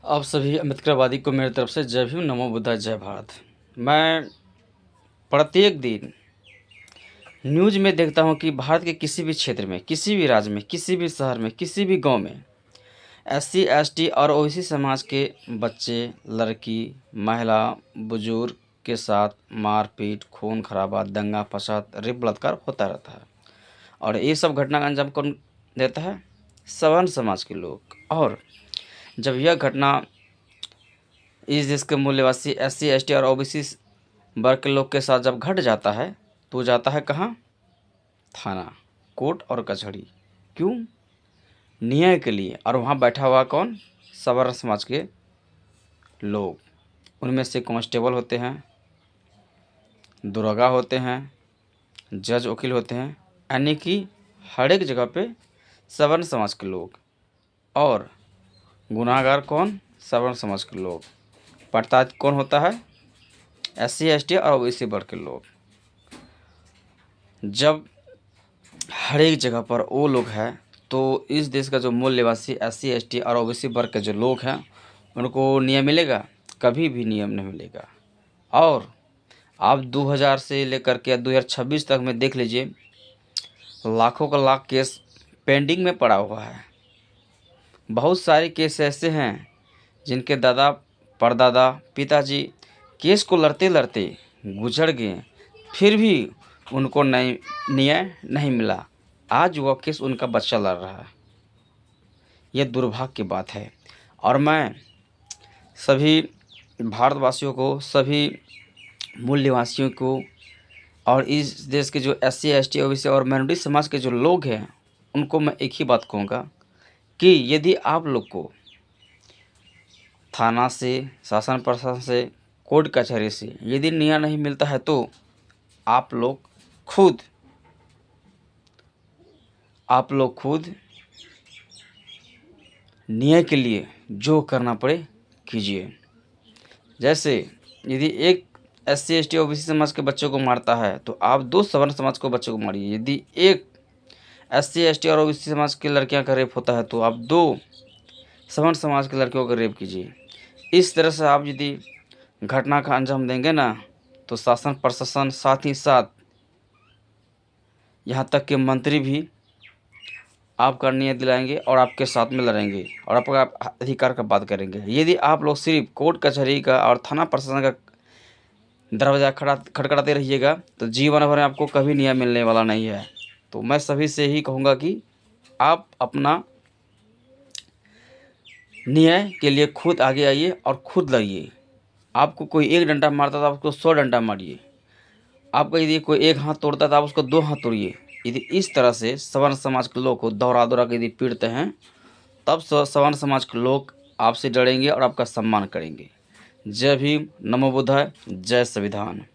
आप सभी अम्बेडकरवादी को मेरी तरफ से जय भीम, नमो बुद्धाय, जय भारत। मैं प्रत्येक दिन न्यूज़ में देखता हूँ कि भारत के किसी भी क्षेत्र में, किसी भी राज्य में, किसी भी शहर में, किसी भी गांव में एससी, एसटी और ओबीसी समाज के बच्चे, लड़की, महिला, बुजुर्ग के साथ मारपीट, खून खराबा, दंगा फसाद, रेप बलात्कार होता रहता है। और ये सब घटना का अंजाम कौन देता है? सवर्ण समाज के लोग। और जब यह घटना इस देश के मूल्यवासी एससी, एसटी और ओबीसी वर्ग के लोग के साथ जब घट जाता है तो जाता है कहाँ? थाना, कोर्ट और कचहरी। क्यों? न्याय के लिए। और वहाँ बैठा हुआ कौन? सवर्ण समाज के लोग। उनमें से कांस्टेबल होते हैं, दरोगा होते हैं, जज वकील होते हैं, यानी कि हर एक जगह पे सवर्ण समाज के लोग। और गुनाहगार कौन? सवर्ण समाज के लोग। पड़ताछ कौन होता है? एससी, एसटी और ओबीसी वर्ग के लोग। जब हर एक जगह पर वो लोग हैं तो इस देश का जो मूल निवासी एससी, एसटी और ओबीसी वर्ग के जो लोग हैं उनको न्याय मिलेगा? कभी भी नियम नहीं मिलेगा। और आप 2000 से लेकर के 2026 तक में देख लीजिए, लाखों का लाख केस पेंडिंग में पड़ा हुआ है। बहुत सारे केस ऐसे हैं जिनके दादा, परदादा, पिताजी केस को लड़ते लड़ते गुजर गए, फिर भी उनको न्याय नहीं मिला। आज वह केस उनका बच्चा लड़ रहा है। यह दुर्भाग्य की बात है। और मैं सभी भारतवासियों को, सभी मूल निवासियों को और इस देश के जो एससी, एसटी, ओबीसी और माइनॉरिटी समाज के जो लोग हैं उनको मैं एक ही बात कहूँगा कि यदि आप लोग को थाना से, शासन प्रशासन से, कोर्ट कचहरी से यदि न्याय नहीं मिलता है तो आप लोग खुद न्याय के लिए जो करना पड़े कीजिए। जैसे यदि एक एससी, एसटी, ओबीसी समाज के बच्चों को मारता है तो आप 2 सवर्ण समाज के बच्चों को मारिए। यदि एक एससी, एसटी और ओबीसी समाज की लड़कियां का रेप होता है तो आप 2 सवर्ण समाज के लड़कियों का रेप कीजिए। इस तरह से आप यदि घटना का अंजाम देंगे ना तो शासन प्रशासन, साथ ही साथ यहाँ तक कि मंत्री भी आपका न्याय दिलाएंगे और आपके साथ में लड़ेंगे और आपका अधिकार का बात करेंगे। यदि आप लोग सिर्फ कोर्ट कचहरी का और थाना प्रशासन का दरवाज़ा खटखटाते रहिएगा तो जीवन भर आपको कभी न्याय मिलने वाला नहीं है। तो मैं सभी से ही कहूँगा कि आप अपना न्याय के लिए खुद आगे आइए और खुद लड़िए। आपको कोई एक डंडा मारता था, आप उसको 100 डंडा मारिए। आपका यदि कोई एक हाथ तोड़ता था, आप उसको 2 हाथ तोड़िए। यदि इस तरह से सवर्ण समाज के लोग को दौड़ा दौड़ा के यदि पीटते हैं तब सवर्ण समाज के लोग आपसे डरेंगे और आपका सम्मान करेंगे। जय भीम, नमो बुद्धाय, जय संविधान।